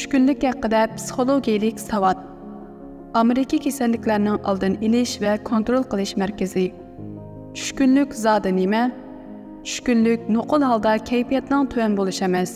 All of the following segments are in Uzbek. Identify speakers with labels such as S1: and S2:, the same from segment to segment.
S1: Tushkunlik haqida psixologik savat. Amerika kasalliklarning oldini olish va kontrol qilish markazi. Tushkunlik zodi nima? Tushkunlik nuqul holda kayfiyatning tuvan bo'lishi emas.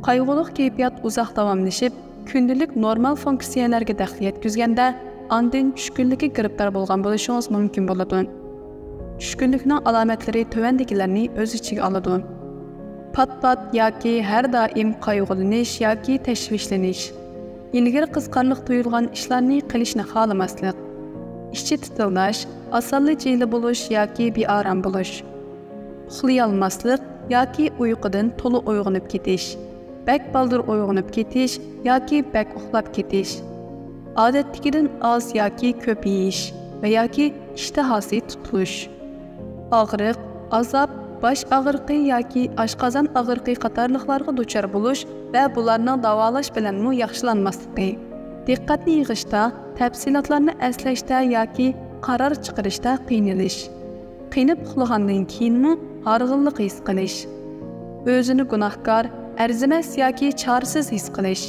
S1: Qayg'uli kayfiyat uzoq davomlashib, kundalik normal funksiyalarga daxl yetkazganda, andin tushkunlikka giribtor bo'lgan bo'lishingiz mumkin bo'ladi. Tushkunlikning alomatlari tuvandagilarni o'z ichiga oladi. Pat-pat yoki har doim qayg'ulanish yoki tashvishlanish. Ilgari qiziqarli tuyulgan ishlarni qilishni xohlamaslik. Ishchi titildash, osonlik jiyli bo'lish yoki beorom bo'lish. Uxlay olmaslik yoki uyqudan to'liq uyg'onib ketish. Bak baldir uyg'onib ketish yoki bak uxlab ketish. Odatdagidan oz yoki ko'p yeyish va yoki ishtahosi tutilish. Og'riq, azob, bosh og'riqi yoki oshqozon og'riqi qatorliqlarga duchor bo'lish va bularning davolash bilan yaxshilanmasligi. Diqqatni yig'ishda, tafsilotlarni eslashda yoki qaror chiqarishda qiynalish. Qiynab uxlagandan keyinmi horg'inlik his qilish. O'zini gunohkor, arzimas yoki chorasiz his qilish.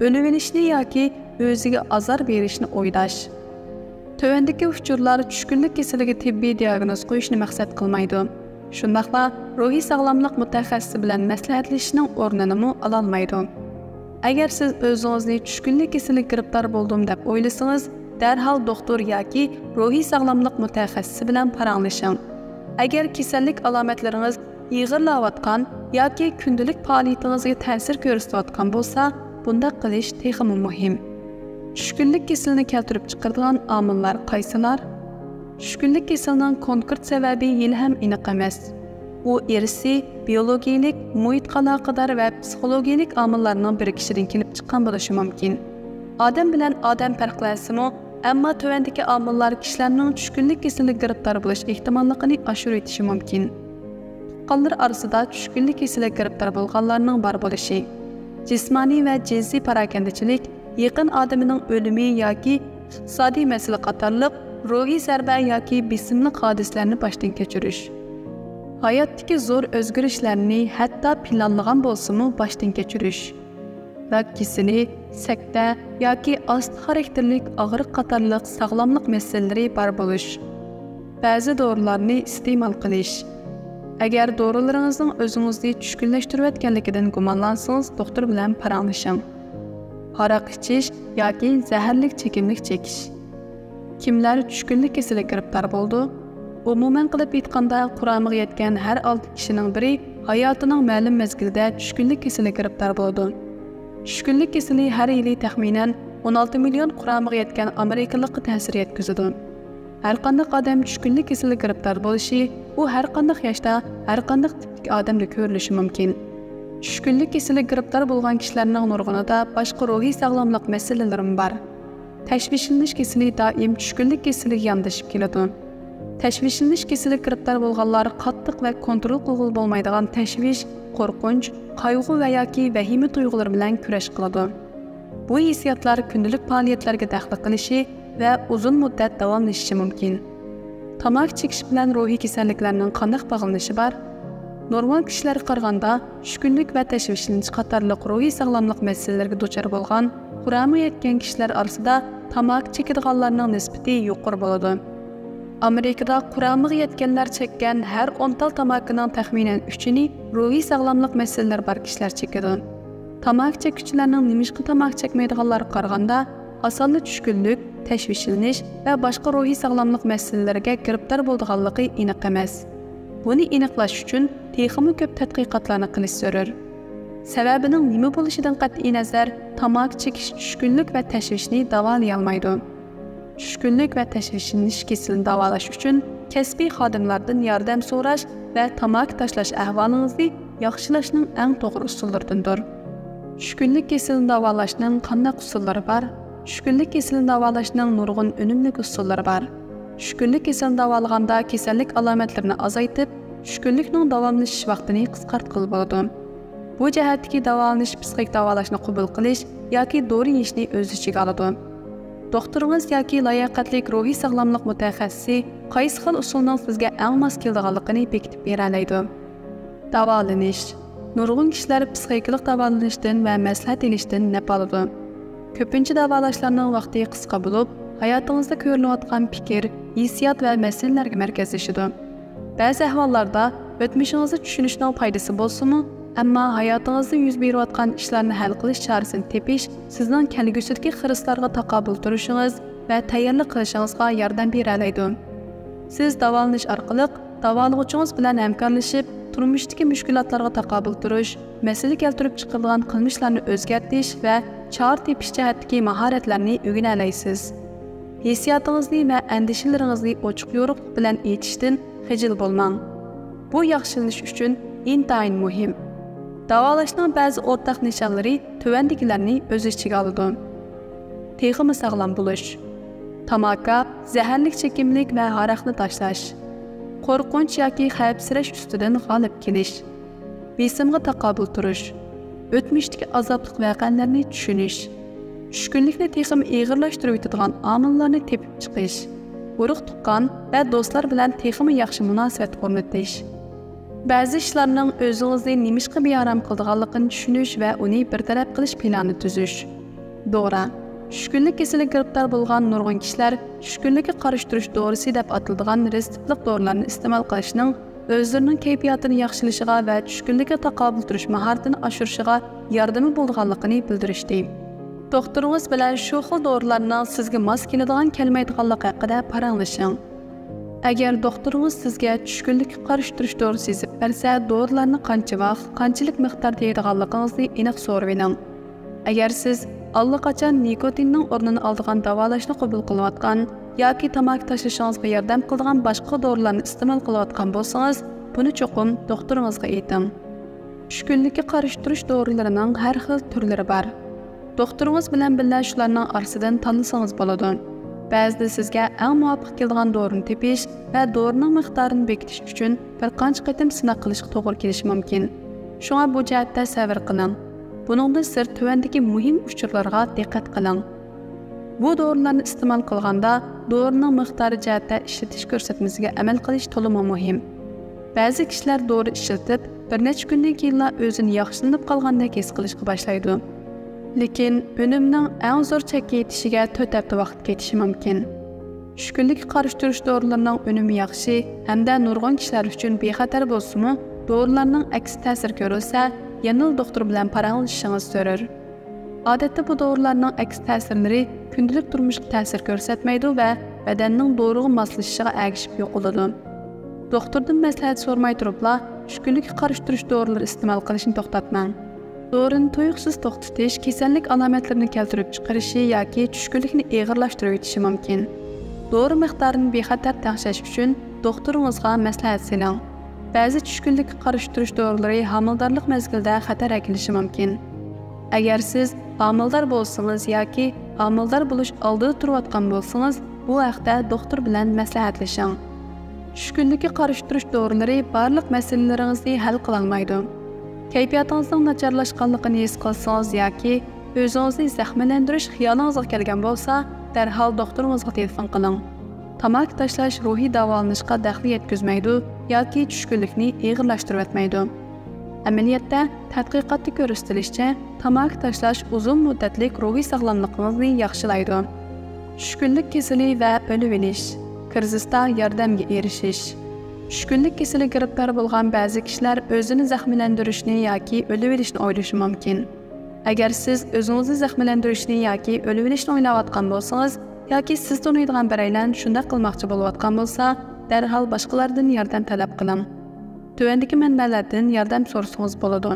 S1: O'lib olishni yoki o'ziga azor berishni o'ylash. Tövəndəki uçurlar tushkunlik kasaliga tibbiy diagnoz qo'yishni maqsad qilmaydi. Shundaqla ruhiy sog'lomlik mutaxassisi bilan maslahatlashishning o'rnini ola olmaydi. Agar siz o'zingizni tushkunlik kasaliga giribtor bo'ldim deb o'ylasangiz, darhol doktor yoki ruhiy sog'lomlik mutaxassisi bilan paranglashing. Agar kasallik alomatlaringiz yig'irlayotgan yoki kundalik faoliyatingizga ta'sir ko'rsatayotgan bo'lsa, bunda qilish texmi muhim. Tushkunlik kasalini keltirib chiqaradigan omillar qaysilar? Tushkunlik kasalining konkret sababi hali ham aniq emas. U irsiy, biologik, muhitga aloqador va psixologik omillarning birikishidan kelib chiqqan bo'lishi mumkin. Odam bilan odam farqlansimi, ammo tuvandagi omillar kishilarning tushkunlik kasaliga giribtor bo'lish ehtimolligini oshirib etishi mumkin. Tuqqanlar orasida tushkunlik kasaliga giribtor bo'lganlarning bor bo'lishi, jismoniy va jinsiy parakandachilik, yaqin odamining o'limi yoki iqtisodiy masala qatorliq ruhiy zarba yoki bisimli hodisalarni boshdan kechirish. Hayotdagi zo'r o'zgarishlarni hatto planlagan bo'lsa-mu boshdan kechirish. Rak kasali, sakta yoki osti xarakterlik og'riq qatorliq sog'lomlik masalalari bor bo'lish. Ba'zi dorilarni iste'mol qilish. Agar dorilaringizning o'zingizni tushkunlashtirayotganligidan gumonlansangiz, doktor bilan paranglashing. Aroq ichish yoki zaharlik chekimlik chekish. Kimlar tushkunlik kasaliga giribtor bo'ldi? Umuman qilib aytganda, Qur'onga yetgan har 6 kishining biri hayotining ma'lum mezgilida tushkunlik kasaliga giribtor bo'ldi. Tushkunlik kasali har yili taxminan 16 million Qur'onga yetgan amerikalikqa ta'sir yetkazadi. Har qanday odam tushkunlik kasaliga giribtor bo'lishi, u har qanday yoshda, har qanday tipdagi odamda ko'rilishi mumkin. Tushkunlik kasaliga giribtor bo'lgan kishilarning nurg'unida boshqa ruhiy sog'lomlik masalalari bor. Tashvishlanish kasali doim tushkunlik kasaliga yondashib keladi. Tashvishlanish kasaliga giribtor bo'lganlar qattiq va kontrol qilib bo'lmaydigan tashvish, qo'rqinch, qayg'u va yoki vahima tuyg'ulari bilan kurash qiladi. Bu hissiyotlar kundalik faoliyatlarga daxl qilishi va uzun muddat davomlashishi mumkin. Tamok chekish bilan ruhiy kasalliklarning qanday bog'lanishi bor? Normal kishilarga qaraganda tushkunlik va tashvishlanish qatorliq ruhiy sog'lomlik masalalariga duchor bo'lgan, Qur'onga yetgan kishilar orasida tamok chekadiganlarning nisbati yuqori bo'ladi. Amerikada Qur'onga yetganlar chekkan har 10 tal tamokining taxminan 3-ni ruhiy sog'lomlik masalalari bor kishilar chekadi. Tamok chekuvchilarning nimishqa tamok chekmaydiganlarga qaraganda osonli tushkunlik, tashvishlanish va boshqa ruhiy sog'lomlik masalalariga giribtor bo'lganligi aniq emas. Buni aniqlash uchun texmi ko'p tadqiqotlarni qilish zarur. Sababining nima bo'lishidan qat'iy nazar, tamok chekish tushkunlik va tashvishni davolay olmaydi. Tushkunlik va tashvishlanish kasalini davolash uchun kasbiy xodimlardan yordam so'rash va tamok tashlash ahvolingizni yaxshilashning eng to'g'ri usullaridandir. Tushkunlik kasalini davolashning qanday usullari bor? Tushkunlik kasalini davolashning nurg'un unumli usullari bor. Tushkunlik kasalini davolaganda kasallik alomatlarini azaytib, tushkunlikning davomlashish vaqtini qisqartib bo'ladi. Bu jihatdagi davolanish psixik davolashni qabul qilish yoki dori yeyishni o'z ichiga oladi. Doktoringiz yoki layoqatli ruhiy sog'lomlik mutaxassisi qaysi xil usulning sizga eng mos keladiganligini bekitib bera oladi. Davolanish. nurg'un kishilar psixikalik davolanishdan va maslahat ilishdan naf oladi. Ko'pincha davolashlarning vaqti qisqa bo'lib, hayotingizda ko'rilayotgan fikr, hissiyot va masalalarga markazlashadi. Ba'zi ahvollarda o'tmishingizni tushunishning foydasi bo'lsa-mu, ammo hayotingizda yuz berayotgan ishlarni hal qilish chorasini tepish sizning kelgusidagi xirislarga taqobil turishingiz va tayyorlik qilishingizga yordam bera oladi. Siz davolanish orqali davolovchingiz bilan hamkorlashib, turmushdagi mushkulotlarga taqobil turish, masala keltirib chiqilgan qilmishlarni o'zgartirish va chora tepish jihatdagi mahoratlarni o'rgana olasiz. Hissiyotingizni va andishalaringizni ochiq-yo'riq bilan aytishdan xijil bo'lmang. Bu yaxshilanish uchun intayin muhim. Davolashning ba'zi o'rtaq nishonlari tuvandikilarni o'z ichiga oladi. Texmi sog'lom bo'lish, tamaka, zaharlik chekimlik va haraqni tashlash, qo'rqinch yoki xavfsirash ustidan g'olib kelish, besimga taqobil turish, o'tmishdagi azobli voqealarni tushunish, tushkunlikni texmi ig'irlashtirib yetadigan omillarni tepib chiqish, urug' tuqqan va do'stlar bilan texmi yaxshi munosabat o'rnatish. Ba'zi ishlarning o'zingizni nimishqa bearam qildiganligini tushunish va uni bartaraf qilish planini tuzish. Dora. Tushkunlik kasaliga giribdor bo'lgan nurg'un kishilar tushkunlikka qarshi turish dorisi deb atiladigan reseptli dorilarni iste'mol qilishning o'zlarining kayfiyatini yaxshilashiga va tushkunlikka taqobil turish mahoratini oshirishiga yordami bo'lganligini bildirishdi. Doktoringiz bilan shu xil dorilarning sizga mos keladigan kelmaydiganligi haqida paranglashing. Agar doktoringiz sizga tushkunlikka qarshi turish dorisi yozib bersa, dorilarni qancha vaqt, qanchalik miqdorda yeydiganligingizni aniq so'rab oling. Agar siz allaqachon nikotinning o'rnini oladigan davolashni qabul qilayotgan yoki tamaki tashlashingizga yordam qiladigan boshqa dorilarni iste'mol qilayotgan bo'lsangiz, buni cho'qim doktoringizga ayting. Tushkunlikka qarshi turish dorilarining har xil turlari bor. Doktoringiz bilan birga shularning orasidan tanlasangiz bo'ladi. Ba'zida sizga eng muvofiq keladigan dorini tepish va dorining miqdorini bekitish uchun bir qancha qatim sinov qilishga to'g'ri kelishi mumkin. Shunga bu jihatda sabr qiling. Buningdan sir tuvandagi muhim uchurlarga diqqat qiling. Bu dorilarni iste'mol qilganda dorining miqdori jihatda ishlatish ko'rsatmasiga amal qilish to'liq muhim. Ba'zi kishilar dori ishlatib, bir necha kundan keyin o'zini yaxshilanib qolgandek his qilishga boshlaydi. Lekin o'limning eng zo'r chekka yetishiga 4 hafta vaqt ketishi mumkin. Tushkunlikka qarshi turish dorilarining unumi yaxshi hamda nurg'un kishilar uchun bexatar bo'lsa-mu, dorilarning aksi ta'sir ko'rsa, yana doktor bilan paranglashishingizni so'rar. Odatda bu dorilarning aksi ta'sirlari kundalik turmushga ta'sir ko'rsatmaydi va badanning doriga moslashishiga ergishib yo'qoladi. Doktordan maslahat so'ramay turibla, tushkunlikka qarshi turish dorilarini iste'mol qilishni to'xtatmang. Dorini tuyuqsiz to'xtatish kasallik alomatlarini keltirib chiqarishi yoki tushkunlikni og'irlashtirib yetishi mumkin. Dori miqdorini bexatar tekshish uchun doktoringizga maslahat so'rang. Ba'zi tushkunlikka qarshi turish dorilari homildorlik mezgilida xatar akilishi mumkin. Agar siz homildor bo'lsangiz yoki homildor bo'lish oldida turayotgan bo'lsangiz, bu haqda doktor bilan maslahatlashing. Tushkunlikka qarshi turish dorilari barliq masalalaringizni hal qila olmaydi. Kayfiyatingizning nacharlashganligini his qilsangiz yoki o'zingizni zaxmlantirish xiyolingizga kelgan bo'lsa, darhol doktoringizga telefon qiling. Tamaki tashlash ruhiy davolanishga daxl yetkazmaydi yoki tushkunlikni og'irlashtirib etmaydi. Amaliyotda tadqiqotda ko'rsatilishicha, tamaki tashlash uzun muddatlik ruhiy sog'lomligingizni yaxshilaydi. Tushkunlik kasali va o'lib olish, krizisda yordamga erishish. Tushkunlik kasaliga giribdor bo'lgan ba'zi kishilar o'zini zaxmlantirishni yoki o'lib olishni o'ylashi mumkin. Agar siz o'zingizni zaxmlantirishni yoki o'lib olishni o'ylayotgan bo'lsangiz, yoki siz taniydigan biraylar shunday qilmoqchi bo'layotgan bo'lsa, darhol boshqalardan yordam talab qiling. Tuvandagi manbalardan yordam so'rasangiz bo'ladi.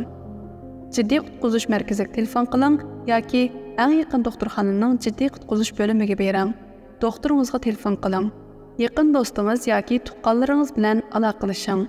S1: Jiddiy qutqizish markaziga telefon qiling yoki eng yaqin doktorxonaning jiddiy qutqizish bo'limiga bering. Doktoringizga telefon qiling. Yaqin do'stingiz yoki tuqqanlaringiz bilan aloqalashing.